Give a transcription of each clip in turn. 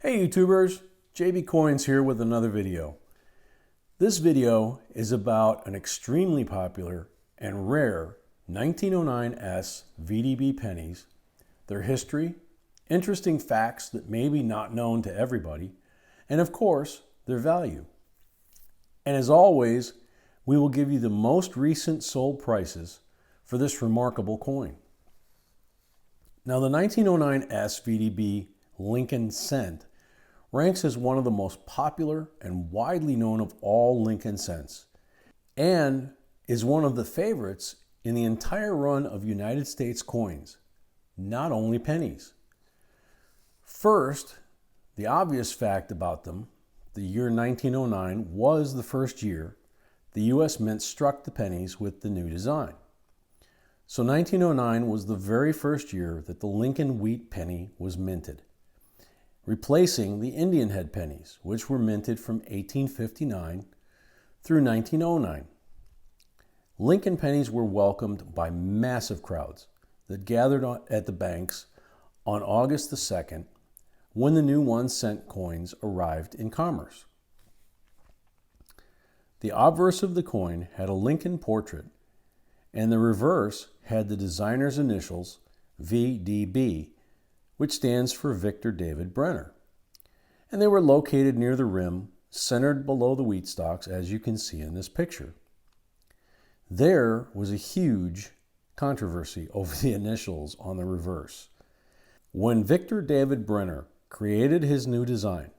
Hey YouTubers, JB Coins here with another video. This video is about an extremely popular and rare 1909 S VDB pennies, their history, interesting facts that may be not known to everybody, and of course, their value. And as always, we will give you the most recent sold prices for this remarkable coin. Now the 1909 S VDB Lincoln cent ranks as one of the most popular and widely known of all Lincoln cents, and is one of the favorites in the entire run of United States coins, not only pennies. First, the obvious fact about them, the year 1909 was the first year the U.S. Mint struck the pennies with the new design. So 1909 was the very first year that the Lincoln wheat penny was minted, replacing the Indian head pennies, which were minted from 1859 through 1909. Lincoln pennies were welcomed by massive crowds that gathered at the banks on August the 2nd when the new 1 cent coins arrived in commerce. The obverse of the coin had a Lincoln portrait, and the reverse had the designer's initials VDB, which stands for Victor David Brenner. And they were located near the rim, centered below the wheat stalks, as you can see in this picture. There was a huge controversy over the initials on the reverse. When Victor David Brenner created his new design,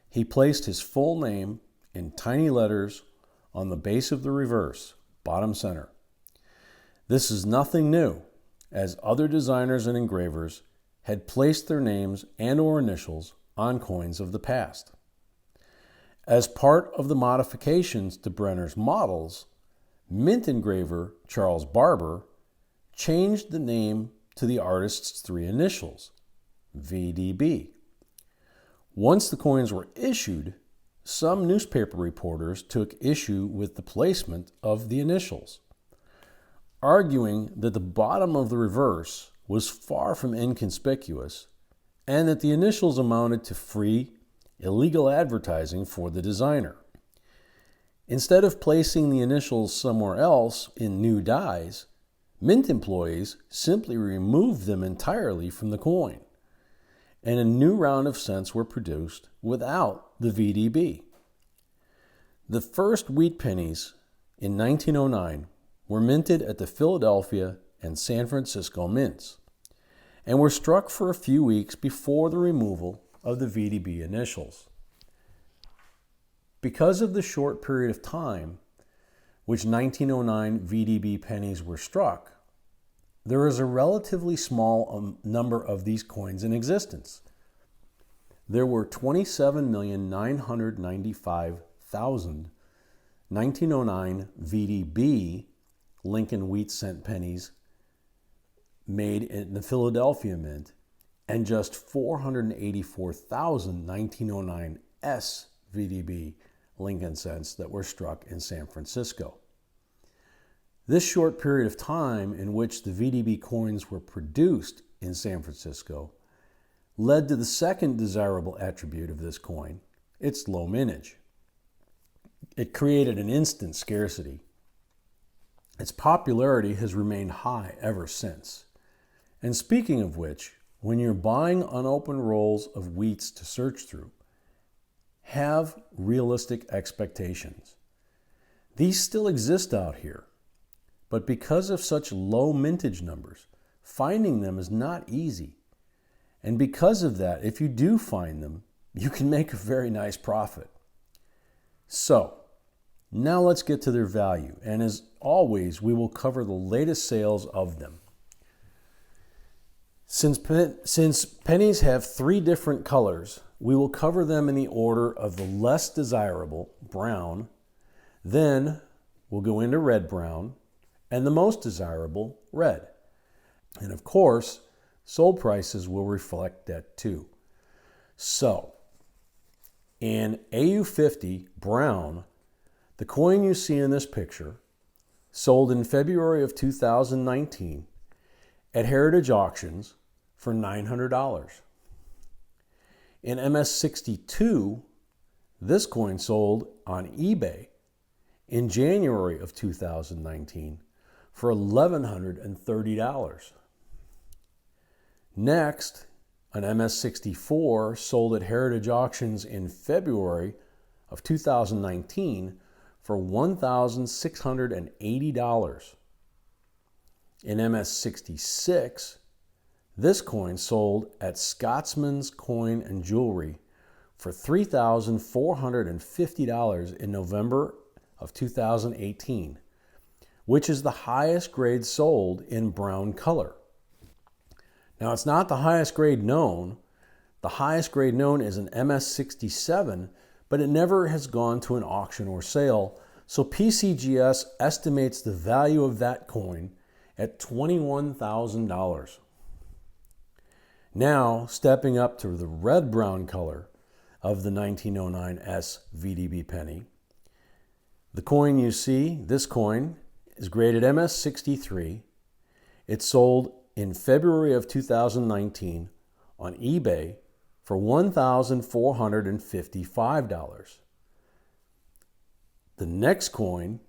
he placed his full name in tiny letters on the base of the reverse, bottom center. This is nothing new, as other designers and engravers had placed their names and/or initials on coins of the past. As part of the modifications to Brenner's models, mint engraver Charles Barber changed the name to the artist's 3 initials, VDB. Once the coins were issued, some newspaper reporters took issue with the placement of the initials, arguing that the bottom of the reverse was far from inconspicuous, and that the initials amounted to free, illegal advertising for the designer. Instead of placing the initials somewhere else in new dies, mint employees simply removed them entirely from the coin, and a new round of cents were produced without the VDB. The first wheat pennies in 1909 were minted at the Philadelphia and San Francisco mints, and were struck for a few weeks before the removal of the VDB initials. Because of the short period of time which 1909 VDB pennies were struck, there is a relatively small number of these coins in existence. There were 27,995,000 1909 VDB Lincoln wheat cent pennies made in the Philadelphia Mint, and just 484,000 1909 S VDB Lincoln cents that were struck in San Francisco. This short period of time in which the VDB coins were produced in San Francisco led to the second desirable attribute of this coin, its low mintage. It created an instant scarcity. Its popularity has remained high ever since. And speaking of which, when you're buying unopened rolls of wheats to search through, have realistic expectations. These still exist out here, but because of such low mintage numbers, finding them is not easy. And because of that, if you do find them, you can make a very nice profit. So, now let's get to their value, and as always, we will cover the latest sales of them. Since pennies have 3 different colors, we will cover them in the order of the less desirable, brown, then we'll go into red-brown, and the most desirable, red. And of course, sold prices will reflect that too. So, in AU50 brown, the coin you see in this picture, sold in February of 2019 at Heritage Auctions for $900. In MS62, this coin sold on eBay in January of 2019 for $1,130. Next, an MS64 sold at Heritage Auctions in February of 2019 for $1,680. In MS66, this coin sold at Scotsman's Coin and Jewelry for $3,450 in November of 2018, which is the highest grade sold in brown color. Now, it's not the highest grade known. The highest grade known is an MS67, but it never has gone to an auction or sale, so PCGS estimates the value of that coin at $21,000. Now, stepping up to the red-brown color of the 1909 S.V.D.B. penny, the coin you see, this coin, is graded MS63. It sold in February of 2019 on eBay for $1,455. The next coin,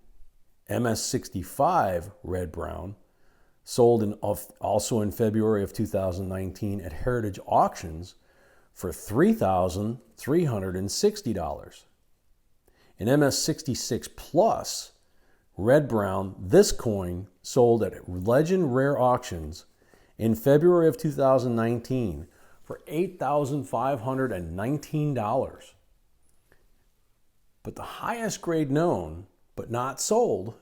MS65 red-brown, sold also in February of 2019 at Heritage Auctions for $3,360. In MS66 Plus, red-brown, this coin sold at Legend Rare Auctions in February of 2019 for $8,519. But the highest grade known, but not sold,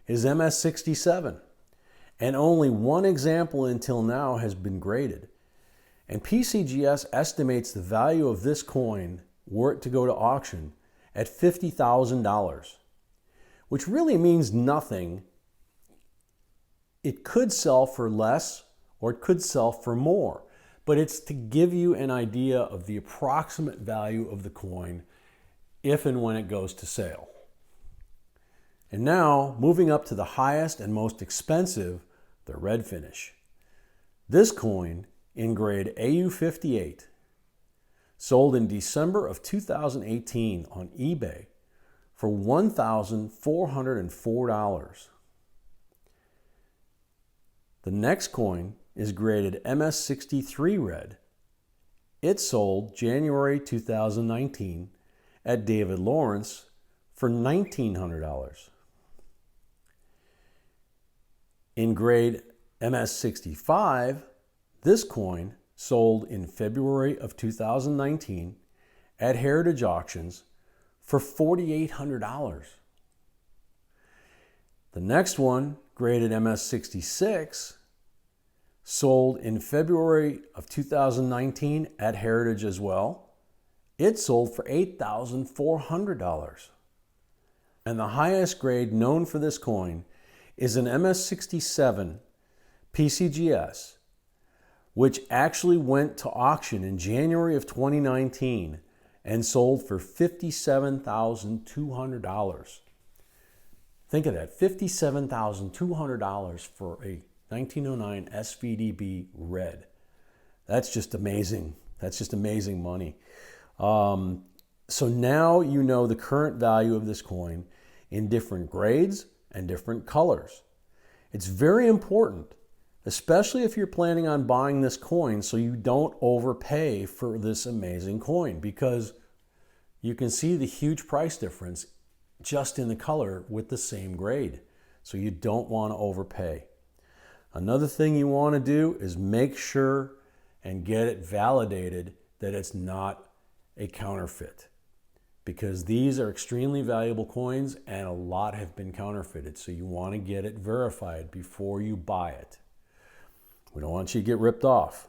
is MS67. And only one example until now has been graded. And PCGS estimates the value of this coin, were it to go to auction, at $50,000, which really means nothing. It could sell for less or it could sell for more, but it's to give you an idea of the approximate value of the coin if and when it goes to sale. And now, moving up to the highest and most expensive, the red finish. This coin, in grade AU58, sold in December of 2018 on eBay for $1,404. The next coin is graded MS63 red. It sold January 2019 at David Lawrence for $1,900. In grade MS65, this coin sold in February of 2019 at Heritage Auctions for $4,800. The next one, graded MS66, sold in February of 2019 at Heritage as well. It sold for $8,400. And the highest grade known for this coin is an MS67 PCGS, which actually went to auction in January of 2019 and sold for $57,200. Think of that, $57,200 for a 1909 S.V.D.B. red. That's just amazing. That's just amazing money. So now you know the current value of this coin in different grades and different colors. It's very important, especially if you're planning on buying this coin, so you don't overpay for this amazing coin, because you can see the huge price difference just in the color with the same grade. So you don't want to overpay. Another thing you want to do is make sure and get it validated that it's not a counterfeit, because these are extremely valuable coins and a lot have been counterfeited. So you want to get it verified before you buy it. We don't want you to get ripped off.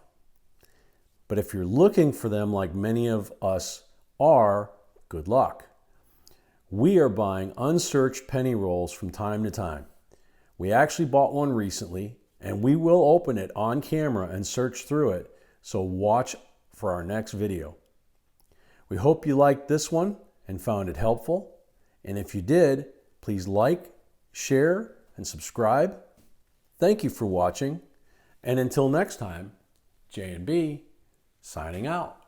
But if you're looking for them like many of us are, good luck. We are buying unsearched penny rolls from time to time. We actually bought one recently, and we will open it on camera and search through it, so watch for our next video. We hope you liked this one and found it helpful. And if you did, please like, share, and subscribe. Thank you for watching. And until next time, J&B signing out.